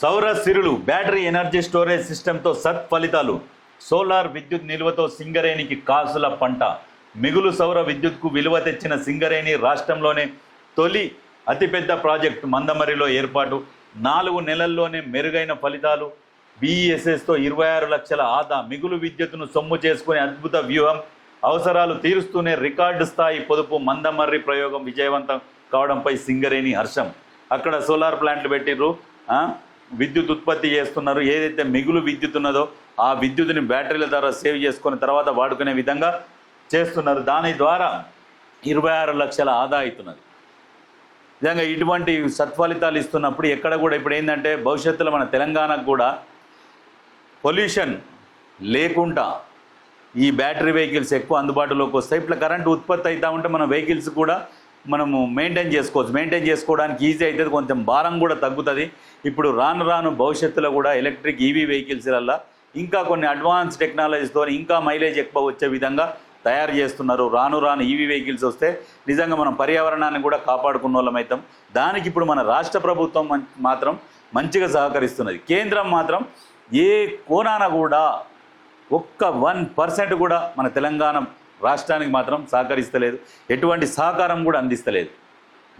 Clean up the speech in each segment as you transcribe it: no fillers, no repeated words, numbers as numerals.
సౌర సిరులు battery energy storage సిస్టంతో సత్ఫలితాలు. సోలార్ విద్యుత్ నిల్వతో సింగరేణికి కాసుల పంట. మిగులు సౌర విద్యుత్కు విలువ తెచ్చిన సింగరేణి రాష్ట్రంలోనే తొలి అతిపెద్ద ప్రాజెక్టు మందమరిలో ఏర్పాటు. 4 నెలల్లోనే మెరుగైన ఫలితాలు. BESSతో 26 లక్షల ఆదా. మిగులు విద్యుత్తును సొమ్ము చేసుకునే అద్భుత వ్యూహం. అవసరాలు తీరుస్తూనే రికార్డు స్థాయి పొదుపు. మందమర్రి ప్రయోగం విజయవంతం కావడంపై సింగరేణి హర్షం. అక్కడ సోలార్ ప్లాంట్లు పెట్టిర్రు, విద్యుత్ ఉత్పత్తి చేస్తున్నారు. ఏదైతే మిగులు విద్యుత్ ఉన్నదో ఆ విద్యుత్తుని బ్యాటరీల ద్వారా సేవ్ చేసుకున్న తర్వాత వాడుకునే విధంగా చేస్తున్నారు. దాని ద్వారా 26 లక్షల ఆదా అవుతున్నది. నిజంగా ఇటువంటి సత్ఫలితాలు ఇస్తున్నప్పుడు ఎక్కడ కూడా ఇప్పుడు ఏంటంటే భవిష్యత్తులో మన తెలంగాణకు కూడా పొల్యూషన్ లేకుండా ఈ బ్యాటరీ వెహికల్స్ ఎక్కువ అందుబాటులోకి వస్తాయి. ఇట్లా కరెంటు ఉత్పత్తి అవుతూ ఉంటే మన వెహికల్స్ కూడా మనము మెయింటైన్ చేసుకోవచ్చు. మెయింటైన్ చేసుకోవడానికి ఈజీ అవుతుంది, కొంచెం భారం కూడా తగ్గుతుంది. ఇప్పుడు రాను రాను భవిష్యత్తులో కూడా ఎలక్ట్రిక్ EV వెహికల్స్లల్లో ఇంకా కొన్ని అడ్వాన్స్ టెక్నాలజీతో ఇంకా మైలేజ్ ఎక్కువ వచ్చే విధంగా తయారు చేస్తున్నారు. రాను రాను EV వెహికల్స్ వస్తే నిజంగా మనం పర్యావరణాన్ని కూడా కాపాడుకున్న వాళ్ళం అవుతాం. దానికి ఇప్పుడు మన రాష్ట్ర ప్రభుత్వం మాత్రం మంచిగా సహకరిస్తున్నది. కేంద్రం మాత్రం ఏ కోణాన కూడా ఒక్క 1% కూడా మన తెలంగాణ రాష్ట్రానికి మాత్రం సహకరిస్తలేదు. ఎటువంటి సహకారం కూడా అందిస్తలేదు.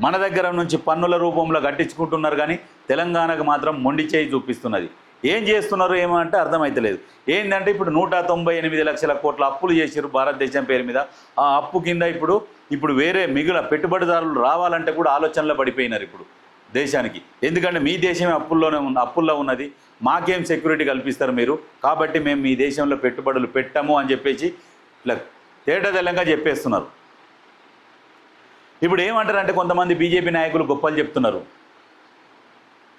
మన దగ్గర నుంచి పన్నుల రూపంలో కట్టించుకుంటున్నారు, కానీ తెలంగాణకు మాత్రం మొండి చేయి చూపిస్తున్నది. ఏం చేస్తున్నారో ఏమో అంటే అర్థమవుతలేదు. ఏంటంటే ఇప్పుడు 198 లక్షల కోట్ల అప్పులు చేసారు భారతదేశం పేరు మీద. ఆ అప్పు కింద ఇప్పుడు వేరే మిగుల పెట్టుబడిదారులు రావాలంటే కూడా ఆలోచనలో పడిపోయినారు ఇప్పుడు దేశానికి. ఎందుకంటే మీ దేశమే అప్పుల్లో ఉన్నది, మాకేం సెక్యూరిటీ కల్పిస్తారు మీరు, కాబట్టి మేము మీ దేశంలో పెట్టుబడులు పెట్టము అని చెప్పేసి ఇట్లా తేటతెల్లంగా చెప్పేస్తున్నారు. ఇప్పుడు ఏమంటారంటే కొంతమంది బీజేపీ నాయకులు గొప్పలు చెప్తున్నారు.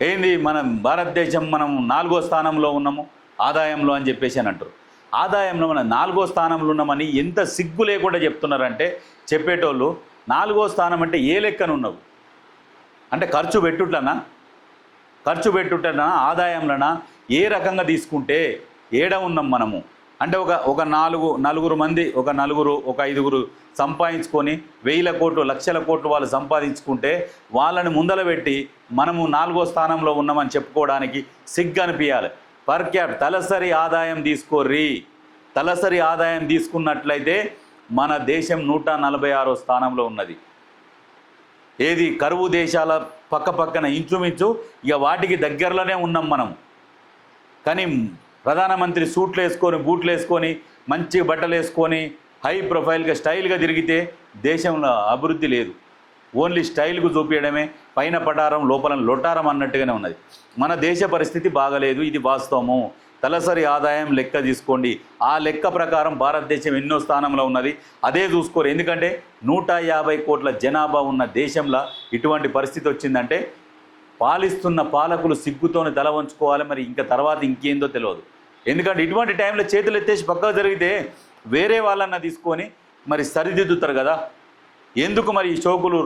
ఏంది మనం భారతదేశం మనం 4వ స్థానంలో ఉన్నాము ఆదాయంలో అని చెప్పేసి అని అంటారు. ఆదాయంలో మనం 4వ స్థానంలో ఉన్నామని ఎంత సిగ్గు లేకుండా చెప్తున్నారంటే చెప్పేటోళ్ళు 4వ స్థానం అంటే ఏ లెక్కన ఉన్నావు అంటే ఖర్చు పెట్టుటనా ఆదాయంలోనా ఏ రకంగా తీసుకుంటే ఏడ ఉన్నాం మనము అంటే ఒక నలుగురు ఒక 5గురు సంపాదించుకొని 1000 కోట్లు లక్షల కోట్లు వాళ్ళు సంపాదించుకుంటే వాళ్ళని ముందల పెట్టి మనము 4వ స్థానంలో ఉన్నామని చెప్పుకోవడానికి సిగ్గు అనిపించాలి. పర్ క్యాప్ తలసరి ఆదాయం తీసుకోర్రి. తలసరి ఆదాయం తీసుకున్నట్లయితే మన దేశం 146వ స్థానంలో ఉన్నది. ఏది కరువు దేశాల పక్కన ఇంచుమించు ఇక వాటికి దగ్గరలోనే ఉన్నాం మనం. కానీ ప్రధానమంత్రి సూట్లు వేసుకొని బూట్లు వేసుకొని మంచి బట్టలు వేసుకొని హై ప్రొఫైల్గా స్టైల్గా తిరిగితే దేశంలో అభివృద్ధి లేదు. ఓన్లీ స్టైల్కు చూపించడమే, పైన పటారం లోపల లొటారం అన్నట్టుగానే ఉన్నది. మన దేశ పరిస్థితి బాగలేదు, ఇది వాస్తవము. తలసరి ఆదాయం లెక్క తీసుకోండి. ఆ లెక్క ప్రకారం భారతదేశం ఎన్నో స్థానంలో ఉన్నది అదే చూసుకోరు. ఎందుకంటే 150 కోట్ల జనాభా ఉన్న దేశంలో ఇటువంటి పరిస్థితి వచ్చిందంటే పాలిస్తున్న పాలకులు సిగ్గుతోని తల వంచుకోవాలి. మరి ఇంకా తర్వాత ఇంకేందో తెలియదు. ఎందుకంటే ఇటువంటి టైంలో చేతులు ఎత్తేసి పక్కకు జరిగితే వేరే వాళ్ళన్న తీసుకొని మరి సరిదిద్దుతారు కదా. ఎందుకు మరి ఈ షోకులు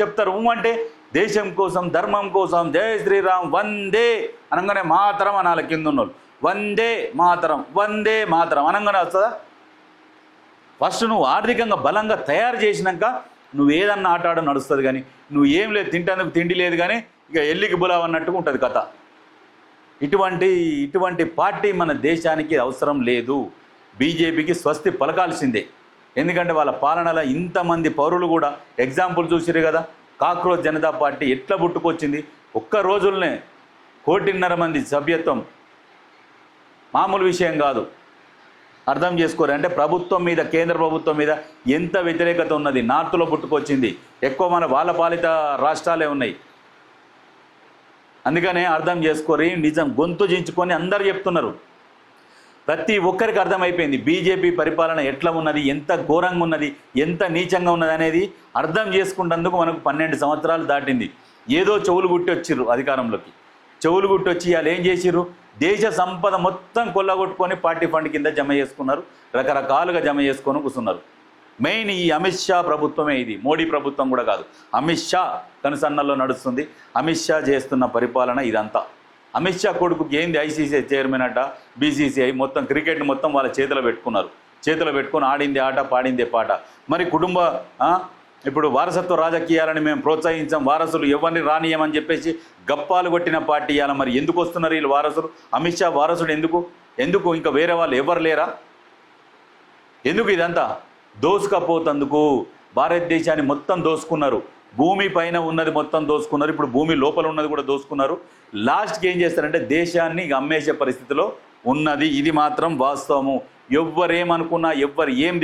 చెప్తారు అంటే దేశం కోసం ధర్మం కోసం జై శ్రీరామ్ వందే అనగానే మాతరం అనాలి. కింద ఉన్నోళ్ళు వందే మాతరం అనగానే వస్తుందా? ఫస్ట్ నువ్వు ఆర్థికంగా బలంగా తయారు చేసినాక నువ్వు ఏదన్నా ఆట నడుస్తుంది. కానీ నువ్వు ఏం లేదు, తింటానికి తిండి లేదు, కానీ ఇక ఎల్లికి బులావ్ అన్నట్టుగా ఉంటుంది కథ. ఇటువంటి పార్టీ మన దేశానికి అవసరం లేదు. బీజేపీకి స్వస్తి పలకాల్సిందే. ఎందుకంటే వాళ్ళ పాలనలో ఇంతమంది పౌరులు కూడా ఎగ్జాంపుల్ చూసిరు కదా. కాక్రోచ్ జనతా పార్టీ ఎట్లా పుట్టుకొచ్చింది. ఒక్క రోజుల్నే 1.5 కోటి మంది సభ్యత్వం మామూలు విషయం కాదు. అర్థం చేసుకోరు. అంటే ప్రభుత్వం మీద, కేంద్ర ప్రభుత్వం మీద ఎంత వ్యతిరేకత ఉన్నది. నార్త్లో పుట్టుకొచ్చింది, ఎక్కువ వాళ్ళ పాలిత రాష్ట్రాలే ఉన్నాయి. అందుకనే అర్థం చేసుకోరు. నిజం గొంతు చించుకొని అందరు చెప్తున్నారు. ప్రతి ఒక్కరికి అర్థమైపోయింది బీజేపీ పరిపాలన ఎట్లా ఉన్నది, ఎంత ఘోరంగా ఉన్నది, ఎంత నీచంగా ఉన్నది అనేది అర్థం చేసుకుంటేందుకు మనకు 12 సంవత్సరాలు దాటింది. ఏదో చెవులు గుట్టి వచ్చిర్రు అధికారంలోకి. చెవులు గుట్టి వచ్చి వాళ్ళు ఏం చేసిర్రు, దేశ సంపద మొత్తం కొల్లగొట్టుకొని పార్టీ ఫండ్ కింద జమ చేసుకున్నారు. రకరకాలుగా జమ చేసుకొని కూర్చున్నారు. మెయిన్ ఈ అమిత్ షా ప్రభుత్వమే ఇది, మోడీ ప్రభుత్వం కూడా కాదు. అమిత్ షా కనుసన్నల్లో నడుస్తుంది. అమిత్ షా చేస్తున్న పరిపాలన ఇదంతా. అమిత్ షా కొడుకుకి ఏంది ICCI చైర్మన్ అట, BCCI మొత్తం క్రికెట్ మొత్తం వాళ్ళ చేతిలో పెట్టుకున్నారు. చేతిలో పెట్టుకొని ఆడిందే ఆట, పాడిందే పాట. మరి ఇప్పుడు వారసత్వ రాజకీయాలని మేము ప్రోత్సహించాం, వారసులు ఎవరిని రానియమని చెప్పేసి గప్పాలు కొట్టిన పార్టీ ఇవ్వాలి. మరి ఎందుకు వస్తున్నారు వీళ్ళు వారసులు? అమిత్ షా వారసుడు ఎందుకు ఇంకా వేరే వాళ్ళు ఎవరు లేరా? ఎందుకు ఇదంతా? దోసుకపోతందుకు. భారతదేశాన్ని మొత్తం దోసుకున్నారు, భూమి పైన ఉన్నది మొత్తం దోసుకున్నారు, ఇప్పుడు భూమి లోపల ఉన్నది కూడా దోసుకున్నారు. లాస్ట్కి ఏం చేస్తారంటే దేశాన్ని అమ్మేసే పరిస్థితిలో ఉన్నది. ఇది మాత్రం వాస్తవము. ఎవ్వరేమనుకున్నా, ఎవ్వరు ఏం